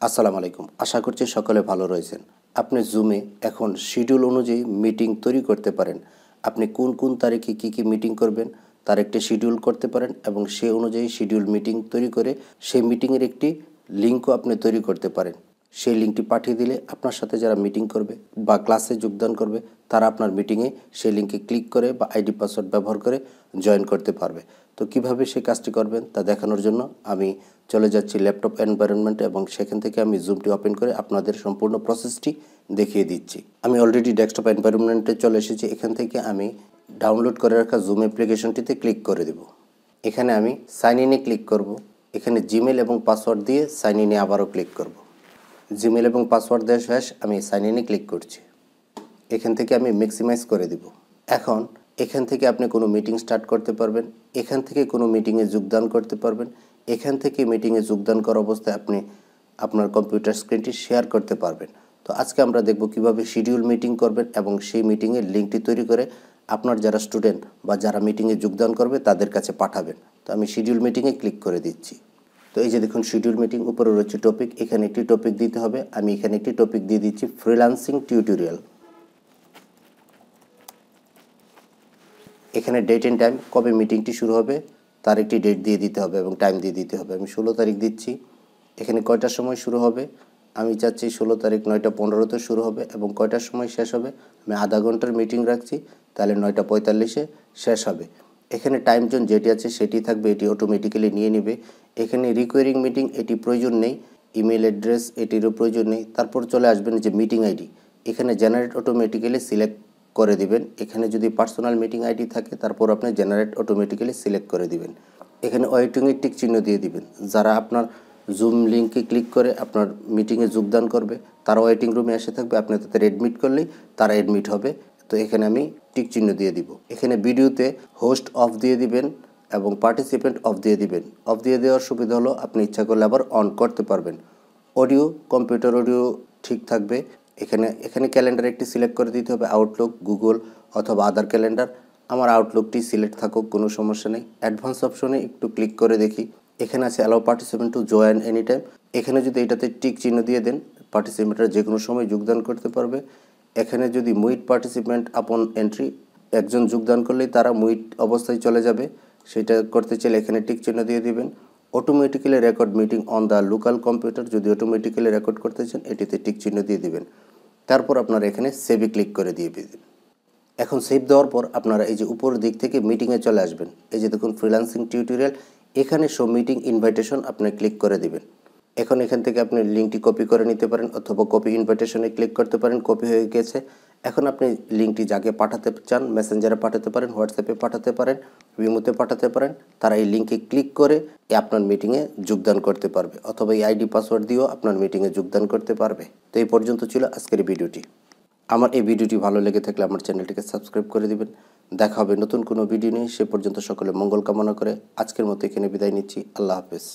আসসালামু আলাইকুম। আশা করছি সকলে ভালো রয়েছেন। আপনি জুমে এখন শিডিউল অনুযায়ী মিটিং তৈরি করতে পারেন। আপনি কোন কোন তারিখে কী মিটিং করবেন তার একটি শিডিউল করতে পারেন এবং সেই অনুযায়ী শিডিউল মিটিং তৈরি করে সেই মিটিংয়ের একটি লিঙ্কও আপনি তৈরি করতে পারেন। সেই লিঙ্কটি পাঠিয়ে দিলে আপনার সাথে যারা মিটিং করবে বা ক্লাসে যোগদান করবে তারা আপনার মিটিংয়ে সেই লিঙ্কে ক্লিক করে বা আইডি পাসওয়ার্ড ব্যবহার করে জয়েন করতে পারবে। তো কিভাবে সেই কাজটি করবেন তা দেখানোর জন্য আমি চলে যাচ্ছি ল্যাপটপ এনভায়রনমেন্টে এবং সেখান থেকে আমি জুমটি ওপেন করে আপনাদের সম্পূর্ণ প্রসেসটি দেখিয়ে দিচ্ছি। আমি অলরেডি ডেস্কটপ এনভায়রনমেন্টে চলে এসেছি। এখান থেকে আমি ডাউনলোড করে রাখা জুম অ্যাপ্লিকেশনটিতে ক্লিক করে দেব। এখানে আমি সাইন ইনে ক্লিক করব। এখানে জিমেল এবং পাসওয়ার্ড দিয়ে সাইন ইনে আবারও ক্লিক করব। জিমেল এবং পাসওয়ার্ড দেওয়া শেষ, আমি সাইন ইনে ক্লিক করছি। এখান থেকে আমি ম্যাক্সিমাইজ করে দিব। এখন এখান থেকে আপনি কোনো মিটিং স্টার্ট করতে পারবেন, এখান থেকে কোনো মিটিংয়ে যোগদান করতে পারবেন, এখান থেকে মিটিংয়ে যোগদান করা অবস্থায় আপনি আপনার কম্পিউটার স্ক্রিনটি শেয়ার করতে পারবেন। তো আজকে আমরা দেখব কিভাবে শিডিউল মিটিং করবেন এবং সেই মিটিংয়ের লিঙ্কটি তৈরি করে আপনার যারা স্টুডেন্ট বা যারা মিটিংয়ে যোগদান করবে তাদের কাছে পাঠাবেন। তো আমি শিডিউল মিটিংয়ে ক্লিক করে দিচ্ছি। তো এই যে দেখুন শিডিউল মিটিং, উপরে রয়েছে টপিক, এখানে একটি টপিক দিতে হবে। আমি এখানে একটি টপিক দিয়ে দিচ্ছি ফ্রিল্যান্সিং টিউটোরিয়াল। এখানে ডেট অ্যান্ড টাইম, কবে মিটিংটি শুরু হবে তার একটি ডেট দিয়ে দিতে হবে এবং টাইম দিয়ে দিতে হবে। আমি 16 তারিখ দিচ্ছি। এখানে কয়টার সময় শুরু হবে, আমি চাচ্ছি 16 তারিখ 9:15-তে শুরু হবে এবং কয়টার সময় শেষ হবে, আমি আধা ঘন্টার মিটিং রাখছি, তাহলে 9:45-এ শেষ হবে। এখানে টাইম জোন যেটি আছে সেটি থাকবে, এটি অটোমেটিক্যালি নিয়ে নেবে। এখানে রিকোয়ারিং মিটিং এটি প্রয়োজন নেই, ইমেল অ্যাড্রেস এটিরও প্রয়োজন নেই। তারপর চলে আসবেন যে মিটিং আইডি, এখানে জেনারেট অটোমেটিক্যালি সিলেক্ট করে দিবেন। এখানে যদি পার্সোনাল মিটিং আইডি থাকে তারপর আপনি জেনারেট অটোমেটিক্যালি সিলেক্ট করে দিবেন। এখানে ওয়েটিংয়ের টিক চিহ্ন দিয়ে দিবেন। যারা আপনার জুম লিঙ্কে ক্লিক করে আপনার মিটিংয়ে যোগদান করবে তারা ওয়েটিং রুমে এসে থাকবে, আপনি তাদের অ্যাডমিট করলেই তারা অ্যাডমিট হবে। তো এখানে আমি টিক চিহ্ন দিয়ে দিব। এখানে ভিডিওতে হোস্ট অফ দিয়ে দিবেন এবং পার্টিসিপেন্ট অফ দিয়ে দিবেন। অফ দিয়ে দেওয়ার সুবিধা হলো আপনি ইচ্ছা করলে আবার অন করতে পারবেন। অডিও, কম্পিউটার অডিও ঠিক থাকবে। এখানে ক্যালেন্ডার একটি সিলেক্ট করে দিতে হবে, আউটলুক, গুগল অথবা আদার ক্যালেন্ডার। আমার আউটলুকটি সিলেক্ট থাকুক, কোনো সমস্যা নেই। অ্যাডভান্স অপশনে একটু ক্লিক করে দেখি। এখানে আছে allow participant to join any time. এখানে যদি এটাতে টিক চিহ্ন দিয়ে দেন, পার্টিসিপেন্টরা যে কোনো সময় যোগদান করতে পারবে। এখানে যদি মুইট পার্টিসিপেন্ট আপন এন্ট্রি, একজন যোগদান করলেই তারা মুইট অবস্থায় চলে যাবে, সেটা করতে চাইলে এখানে টিক চিহ্ন দিয়ে দিবেন। Automatically record meeting on the local computer, যদি অটোমেটিক্যালি রেকর্ড করতে চান এটিতে টিক চিহ্ন দিয়ে দিবেন। তারপর আপনারা এখানে সেভে ক্লিক করে দিয়ে দিবেন। এখন সেভ দেওয়ার পর আপনারা এই যে উপর দিক থেকে মিটিংয়ে চলে আসবেন। এই যে দেখুন ফ্রিল্যান্সিং টিউটোরিয়াল, এখানে শো মিটিং ইনভাইটেশন আপনি ক্লিক করে দিবেন। এখন এখান থেকে আপনি লিঙ্কটি কপি করে নিতে পারেন অথবা কপি ইনভাইটেশনে ক্লিক করতে পারেন। কপি হয়ে গেছে। এখন আপনি লিঙ্কটি যাকে পাঠাতে চান মেসেঞ্জারে পাঠাতে পারেন, হোয়াটসঅ্যাপে পাঠাতে পারেন, উইমোতে পাঠাতে পারেন। তারা এই লিঙ্কে ক্লিক করে আপনার মিটিংয়ে যোগদান করতে পারবে অথবা এই আইডি পাসওয়ার্ড দিয়েও আপনার মিটিংয়ে যোগদান করতে পারবে। তো এই পর্যন্ত ছিল আজকের ভিডিওটি। আমার এই ভিডিওটি ভালো লেগে থাকলে আমার চ্যানেলটিকে সাবস্ক্রাইব করে দিবেন। দেখা হবে নতুন কোনো ভিডিও নিয়ে, সে পর্যন্ত সকলে মঙ্গল কামনা করে আজকের মতো এখানে বিদায় নিচ্ছি। আল্লাহ হাফেজ।